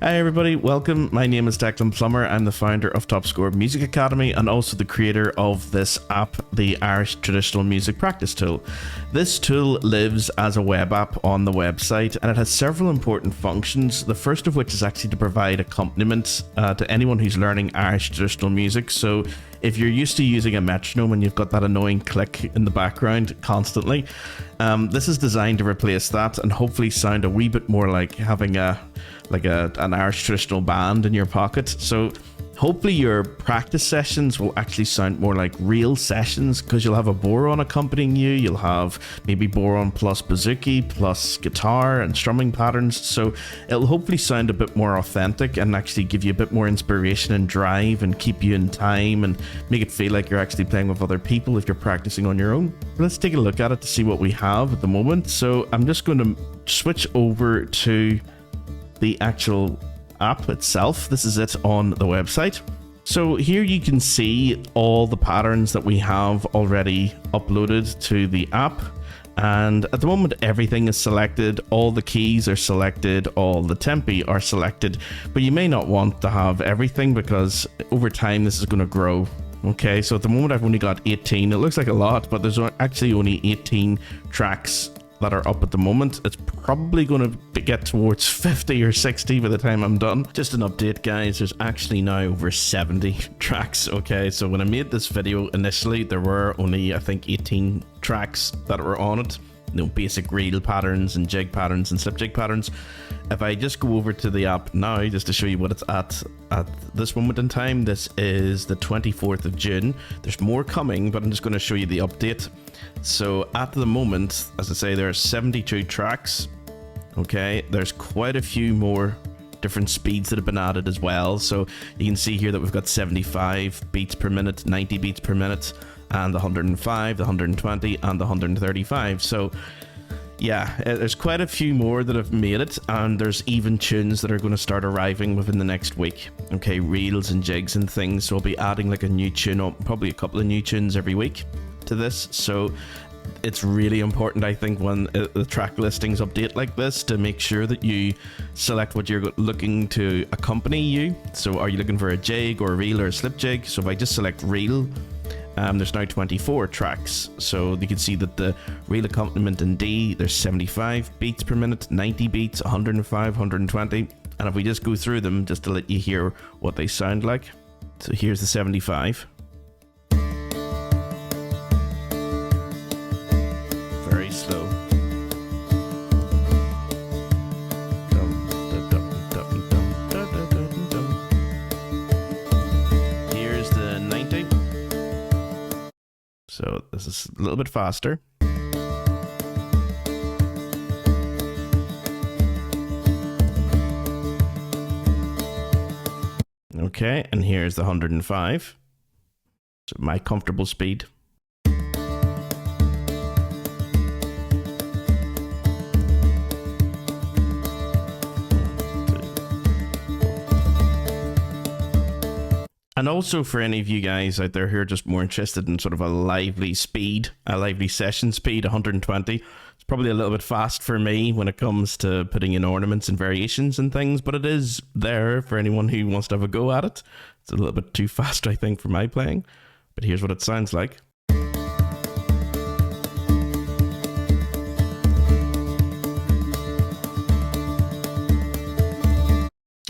Hi everybody, welcome. My name is Declan Plummer. I'm the founder of Top Score Music Academy and also the creator of this app, the Irish Traditional Music Practice Tool. This tool lives as a web app on the website and it has several important functions, the first of which is actually to provide accompaniment to anyone who's learning Irish traditional music. So if you're used to using a metronome and you've got that annoying click in the background constantly, this is designed to replace that and hopefully sound a wee bit more like having an Irish traditional band in your pocket. So hopefully your practice sessions will actually sound more like real sessions because you'll have a boron accompanying you. You'll have maybe boron plus bouzouki plus guitar and strumming patterns. So it'll hopefully sound a bit more authentic and actually give you a bit more inspiration and drive and keep you in time and make it feel like you're actually playing with other people if you're practicing on your own. Let's take a look at it to see what we have at the moment. So I'm just going to switch over to the actual app itself. This is it on the website. So here you can see all the patterns that we have already uploaded to the app. And at the moment, everything is selected. All the keys are selected. All the tempi are selected. But you may not want to have everything because over time, this is going to grow. Okay, so at the moment, I've only got 18. It looks like a lot, but there's actually only 18 tracks that are up at the moment. It's probably going to get towards 50 or 60 by the time I'm done. Just an update, guys, there's actually now over 70 tracks. Okay, so when I made this video initially, there were only, I think, 18 tracks that were on it. You know, basic reel patterns and jig patterns and slip jig patterns. If I just go over to the app now, just to show you what it's at this moment in time, this is the 24th of June. There's more coming, but I'm just going to show you the update. So at the moment, as I say, there are 72 tracks. Okay, there's quite a few more different speeds that have been added as well. So you can see here that we've got 75 beats per minute, 90 beats per minute, and the 105, the 120, and the 135. So yeah, there's quite a few more that have made it, and there's even tunes that are going to start arriving within the next week. Okay, reels and jigs and things. So I'll be adding like a new tune, or probably a couple of new tunes every week to this. So it's really important, I think, when the track listings update like this, to make sure that you select what you're looking to accompany you. So are you looking for a jig or a reel or a slip jig? So if I just select reel, there's now 24 tracks. So you can see that the reel accompaniment in D, there's 75 beats per minute, 90 beats, 105, 120. And if we just go through them just to let you hear what they sound like. So here's the 75. Very slow. Here's the 90. So this is a little bit faster. Okay, and here's the 105. So my comfortable speed. And also for any of you guys out there who are just more interested in sort of a lively speed, a lively session speed, 120. It's probably a little bit fast for me when it comes to putting in ornaments and variations and things, but it is there for anyone who wants to have a go at it. It's a little bit too fast, I think, for my playing, but here's what it sounds like.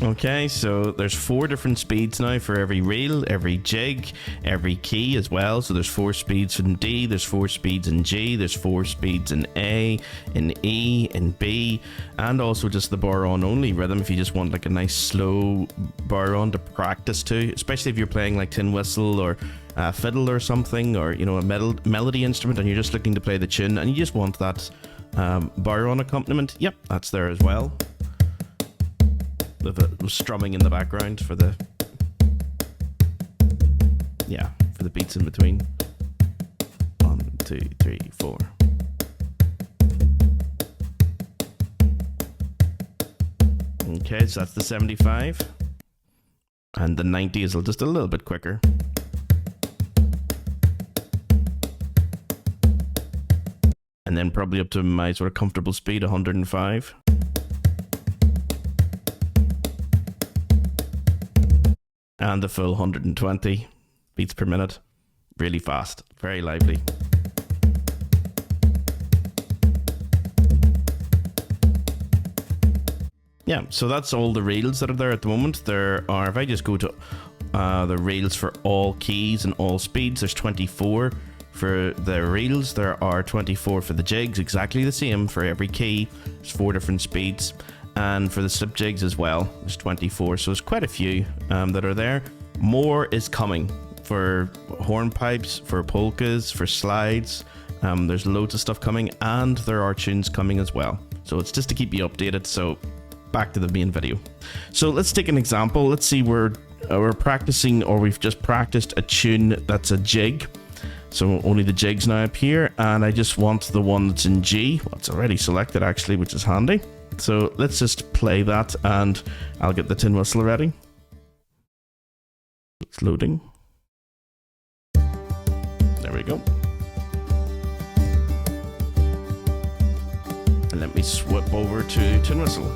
Okay, so there's 4 different speeds now for every reel, every jig, every key as well. So there's 4 speeds in D, there's 4 speeds in G, there's 4 speeds in A, in E, in B, and also just the bar-on only rhythm if you just want like a nice slow bar-on to practice to, especially if you're playing like tin whistle or fiddle or something, or you know, a melody instrument, and you're just looking to play the tune and you just want that bar-on accompaniment. Yep, that's there as well. With it strumming in the background for the beats in between. 1, 2, 3, 4. Okay, so that's the 75, and the 90 is just a little bit quicker. And then probably up to my sort of comfortable speed, 105. and the full 120 beats per minute. Really fast, very lively. Yeah, so that's all the reels that are there at the moment. There are, if I just go to the reels for all keys and all speeds, there's 24 for the reels. There are 24 for the jigs, exactly the same for every key. There's 4 different speeds. And for the slip jigs as well, there's 24. So there's quite a few that are there. More is coming for hornpipes, for polkas, for slides. There's loads of stuff coming, and there are tunes coming as well. So it's just to keep you updated. So back to the main video. So let's take an example. Let's see, we're practicing, or we've just practiced a tune that's a jig. So only the jigs now up here, and I just want the one that's in G. Well, it's already selected actually, which is handy. So let's just play that, and I'll get the tin whistle ready. It's loading. There we go. And let me swap over to tin whistle.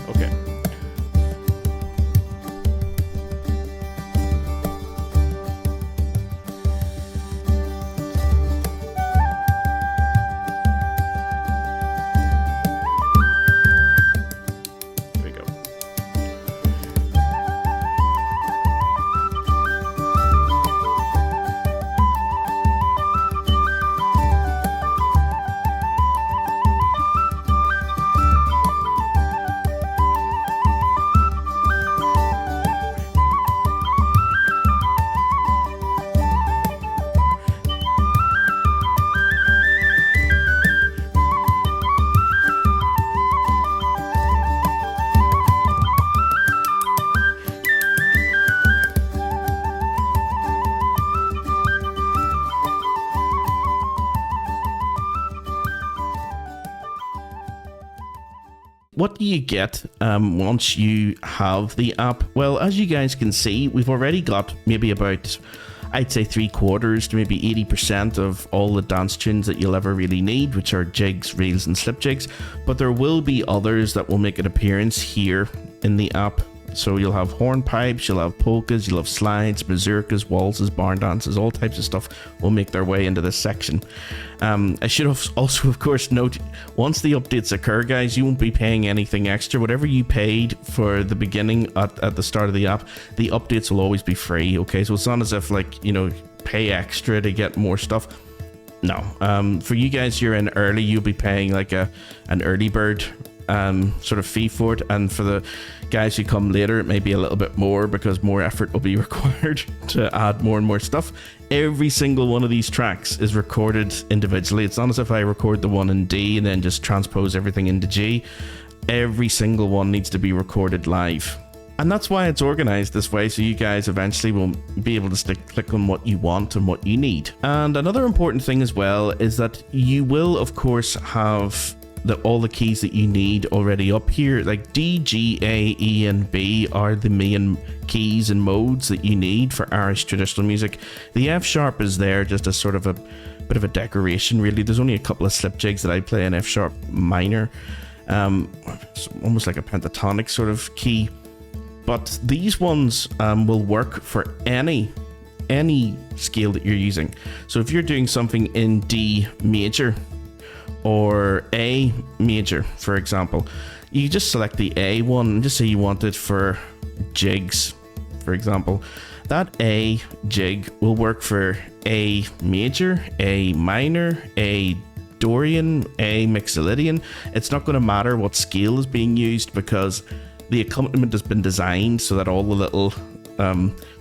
Okay. What do you get once you have the app? Well, as you guys can see, we've already got maybe about, I'd say 3/4 to maybe 80% of all the dance tunes that you'll ever really need, which are jigs, reels, and slip jigs. But there will be others that will make an appearance here in the app. So you'll have hornpipes, you'll have polkas, you'll have slides, mazurkas, waltzes, barn dances, all types of stuff will make their way into this section. I should have also, of course, note, once the updates occur, guys, you won't be paying anything extra. Whatever you paid for the beginning at the start of the app, the updates will always be free, okay? So it's not as if, like, you know, pay extra to get more stuff. No. For you guys, you're in early, you'll be paying like an early bird sort of fee for it, and for the guys who come later, it may be a little bit more because more effort will be required to add more and more stuff. Every single one of these tracks is recorded individually. It's not as if I record the one in D and then just transpose everything into G. Every single one needs to be recorded live. And that's why it's organized this way, so you guys eventually will be able to click on what you want and what you need. And another important thing as well is that you will, of course, have all the keys that you need already up here. Like D, G, A, E, and B are the main keys and modes that you need for Irish traditional music. The F sharp is there just as sort of a bit of a decoration, really. There's only a couple of slip jigs that I play in F sharp minor. It's almost like a pentatonic sort of key. But these ones will work for any scale that you're using. So if you're doing something in D major or A major, for example, you just select the A one and just say you want it for jigs, for example. That A jig will work for A major, A minor, A Dorian, A Mixolydian. It's not going to matter what scale is being used because the accompaniment has been designed so that all the little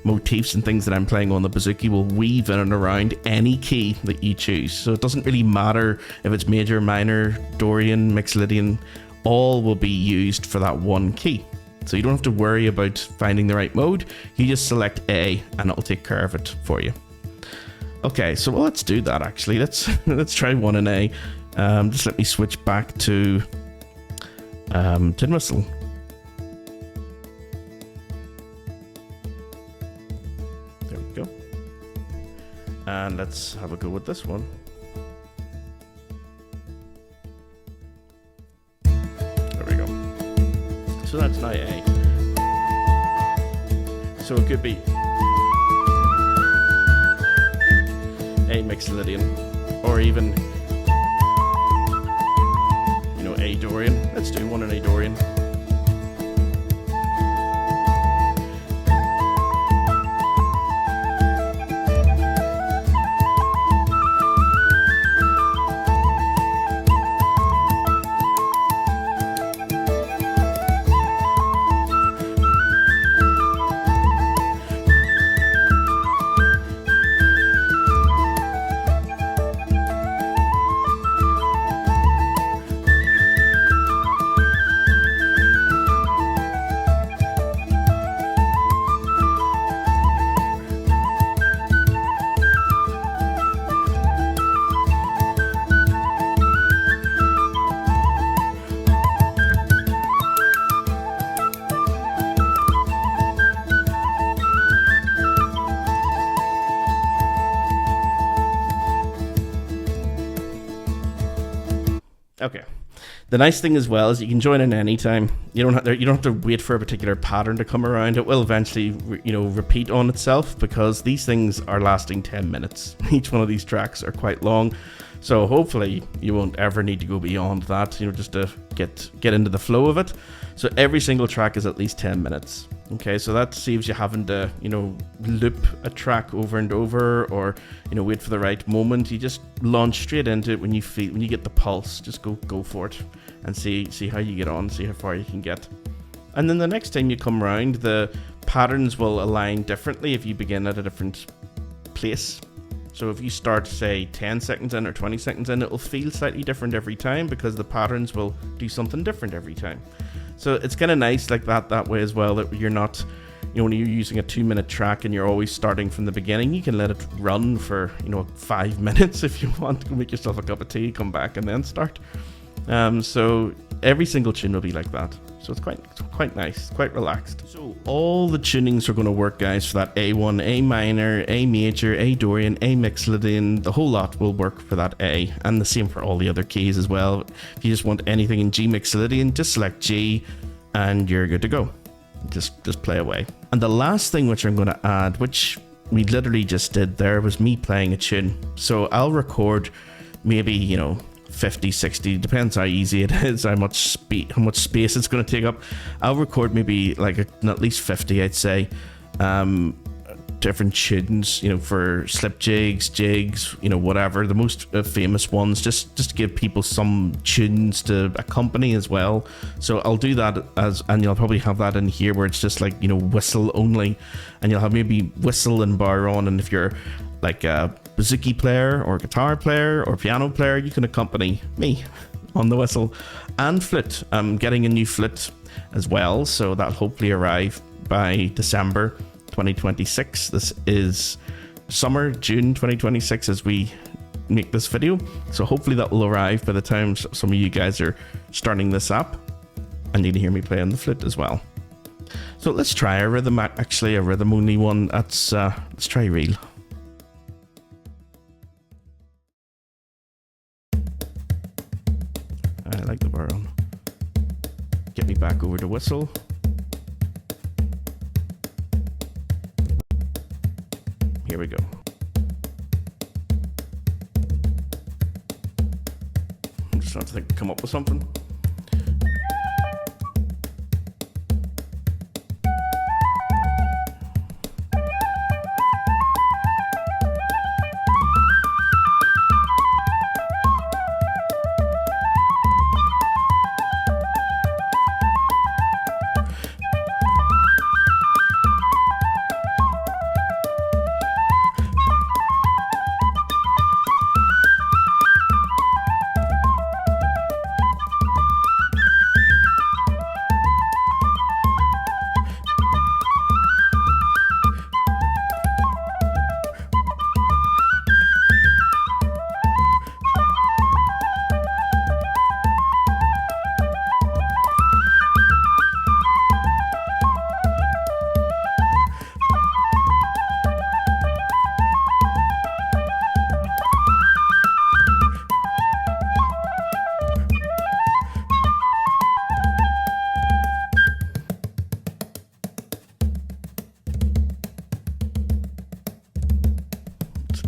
motifs and things that I'm playing on the bouzouki will weave in and around any key that you choose. So it doesn't really matter if it's major, minor, Dorian, Mixolydian, all will be used for that one key. So you don't have to worry about finding the right mode. You just select A and it'll take care of it for you. Okay, so let's do that actually. Let's try one in A. Just let me switch back to tin whistle. There we go. And let's have a go with this one. So that's now A. So it could be A Mixolydian, or even, you know, A Dorian. Let's do one in A Dorian. Okay. The nice thing as well is you can join in any time. You don't have to wait for a particular pattern to come around. It will eventually, repeat on itself, because these things are lasting 10 minutes. Each one of these tracks are quite long, so hopefully you won't ever need to go beyond that. Just to get into the flow of it. So every single track is at least 10 minutes. Okay, so that saves you having to, loop a track over and over, or, wait for the right moment. You just launch straight into it when you get the pulse. Just go for it and see how you get on, see how far you can get. And then the next time you come around, the patterns will align differently if you begin at a different place. So if you start, say, 10 seconds in or 20 seconds in, it will feel slightly different every time, because the patterns will do something different every time. So it's kind of nice like that way as well, that you're not, when you're using a 2-minute track and you're always starting from the beginning, you can let it run for, 5 minutes if you want. Go make yourself a cup of tea, come back and then start. So every single tune will be like that. So it's quite nice, quite relaxed. So all the tunings are going to work, guys, for that A1, A minor, A major, A Dorian, A Mixolydian. The whole lot will work for that A, and the same for all the other keys as well. If you just want anything in G Mixolydian, just select G and you're good to go. Just play away. And the last thing which I'm going to add, which we literally just did there, was me playing a tune. So I'll record maybe, 50, 60, depends how easy it is, how much space it's going to take up. I'll record maybe like at least 50, I'd say, different tunes, for slip jigs, whatever, the most famous ones, just to give people some tunes to accompany as well. So I'll do that, and you'll probably have that in here where it's just like, whistle only, and you'll have maybe whistle and bar on, and if you're like a bouzouki player or guitar player or piano player, you can accompany me on the whistle. And flute, I'm getting a new flute as well, so that'll hopefully arrive by December 2026. This is summer, June 2026 as we make this video, so hopefully that will arrive by the time some of you guys are starting this app, and you can hear me play on the flute as well. So let's try a rhythm, actually a rhythm only one. Let's try reel. I like the bar on. Get me back over to whistle. Here we go. I'm just trying to come up with something.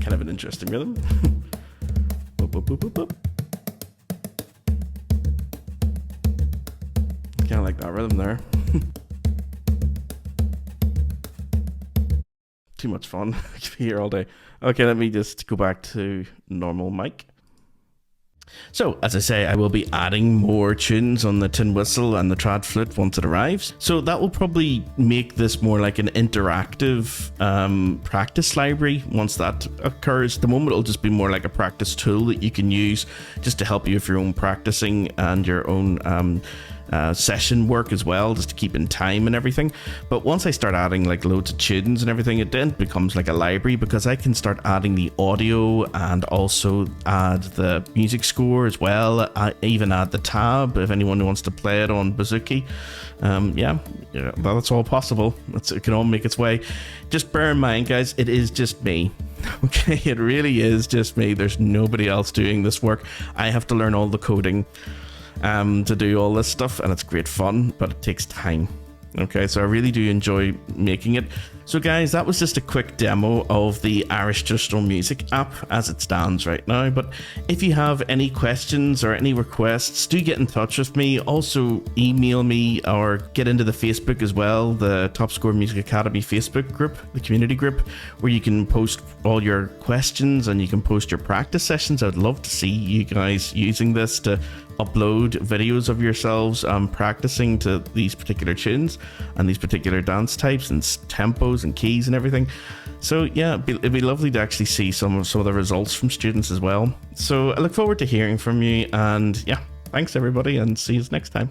kind of an interesting rhythm. Boop, boop, boop, boop, boop. Kind of like that rhythm there. Too much fun. I could be here all day. Okay, let me just go back to normal mic. So, as I say, I will be adding more tunes on the tin whistle and the trad flute once it arrives. So that will probably make this more like an interactive practice library once that occurs. At the moment, it'll just be more like a practice tool that you can use just to help you with your own practicing and your own session work as well, just to keep in time and everything. But once I start adding like loads of tunes and everything, it then becomes like a library, because I can start adding the audio and also add the music score as well. I even add the tab if anyone wants to play it on Bouzouki. Yeah, that's all possible. It can all make its way. Just bear in mind, guys, it is just me. Okay, it really is just me. There's nobody else doing this work. I have to learn all the coding to do all this stuff, and it's great fun, but it takes time. Okay, so I really do enjoy making it. So guys, that was just a quick demo of the Irish Traditional Music app as it stands right now. But if you have any questions or any requests, do get in touch with me. Also email me or get into the Facebook as well, the Top Score Music Academy Facebook group, the community group, where you can post all your questions and you can post your practice sessions. I'd love to see you guys using this to upload videos of yourselves practicing to these particular tunes and these particular dance types and tempos and keys and everything. So yeah, it'd be lovely to actually see some of the results from students as well. So I look forward to hearing from you, and yeah, thanks everybody, and see you next time.